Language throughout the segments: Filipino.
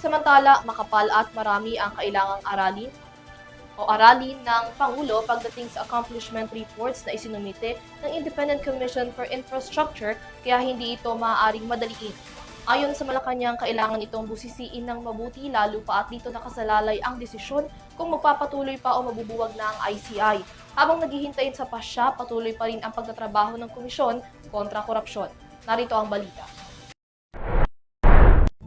Samantala, makapal at marami ang kailangang aralin ng Pangulo pagdating sa accomplishment reports na isinumite ng Independent Commission for Infrastructure kaya hindi ito maaaring madaliin. Ayon sa Malacanang, kailangan itong busisiin ng mabuti lalo pa at dito nakasalalay ang desisyon kung magpapatuloy pa o mabubuwag na ang ICI. Habang naghihintayin sa pasya, patuloy pa rin ang pagtatrabaho ng komisyon kontra korupsyon. Narito ang balita.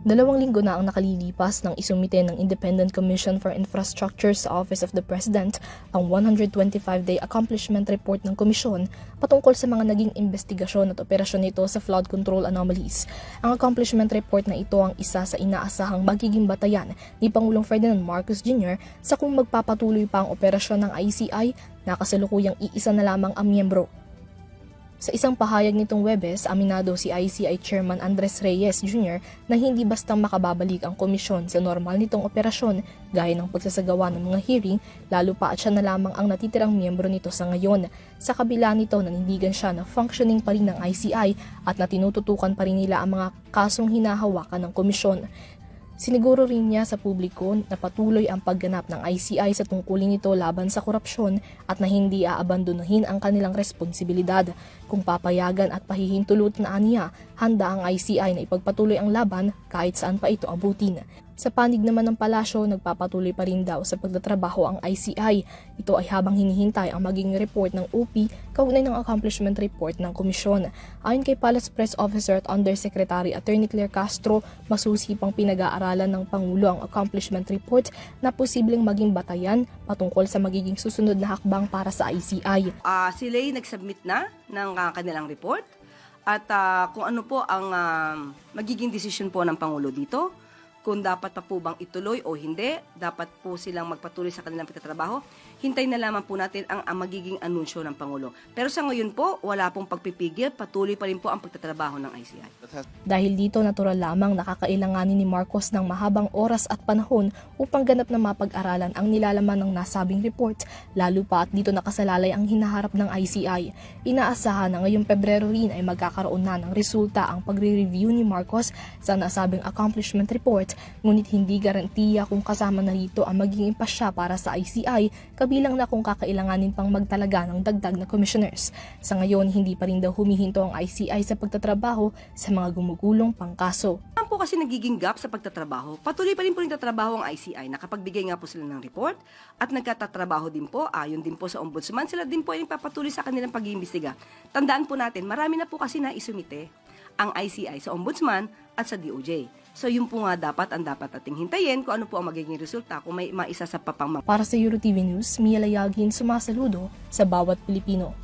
2 linggo na ang nakalilipas nang isumite ng Independent Commission for Infrastructure sa Office of the President ang 125-day accomplishment report ng komisyon patungkol sa mga naging investigasyon at operasyon nito sa flood control anomalies. Ang accomplishment report na ito ang isa sa inaasahang magiging batayan ni Pangulong Ferdinand Marcos Jr. sa kung magpapatuloy pa ang operasyon ng ICI na kasalukuyang iisa na lamang ang miyembro. Sa isang pahayag nitong Webes, aminado si ICI Chairman Andres Reyes Jr. na hindi bastang makababalik ang komisyon sa normal nitong operasyon gaya ng pagsasagawa ng mga hearing, lalo pa at siya na lamang ang natitirang miyembro nito sa ngayon. Sa kabila nito, nanindigan siya na functioning pa rin ng ICI at na tinututukan pa rin nila ang mga kasong hinahawakan ng komisyon. Siniguro rin niya sa publiko na patuloy ang pagganap ng ICI sa tungkulin nito laban sa korupsyon at na hindi aabandonahin ang kanilang responsibilidad. Kung papayagan at pahihintulot na aniya, handa ang ICI na ipagpatuloy ang laban kahit saan pa ito abutin. Sa panig naman ng palasyo, nagpapatuloy pa rin daw sa pagtatrabaho ang ICI. Ito ay habang hinihintay ang magiging report ng OP kaugnay ng accomplishment report ng komisyon. Ayon kay Palace Press Officer at Undersecretary Attorney Claire Castro, masusi pang pinag-aaralan ng Pangulo ang accomplishment report na posibleng maging batayan patungkol sa magiging susunod na hakbang para sa ICI. Sila ay nag-submit na ng kanilang report at kung ano po ang magiging desisyon po ng Pangulo dito, kung dapat pa po bang ituloy o hindi, dapat po silang magpatuloy sa kanilang pagtatrabaho. Hintayin na lamang po natin ang magiging anunsyo ng Pangulo. Pero sa ngayon po, wala pong pagpipigil, patuloy pa rin po ang pagtatrabaho ng ICI. Dahil dito, natural lamang nakakailanganin ni Marcos ng mahabang oras at panahon upang ganap na mapag-aralan ang nilalaman ng nasabing report, lalo pa at dito nakasalalay ang hinaharap ng ICI. Inaasahan na ngayong Pebrero rin ay magkakaroon na ng resulta ang pagre-review ni Marcos sa nasabing accomplishment report, ngunit hindi garantiya kung kasama na rito ang magiging pasya para sa ICI, kabilang na kung kakailanganin pang magtalaga ng dagdag na commissioners. Sa ngayon, hindi pa rin daw humihinto ang ICI sa pagtatrabaho sa mga gumugulong pangkaso. Ano po kasi nagiging gap sa pagtatrabaho? Patuloy pa rin po rin tatrabaho ang ICI. Nakapagbigay nga po sila ng report at nagkatatrabaho din po, ayon din po sa Ombudsman. Sila din po ay nagpapatuloy sa kanilang pag-iimbestiga. Tandaan po natin, marami na po kasi na isumite ang ICI sa Ombudsman at sa DOJ. So yun po nga ang dapat ating hintayin kung ano po ang magiging resulta kung may maisa sa papang. Para sa EuroTV News, Mia Layagin sumasaludo sa bawat Pilipino.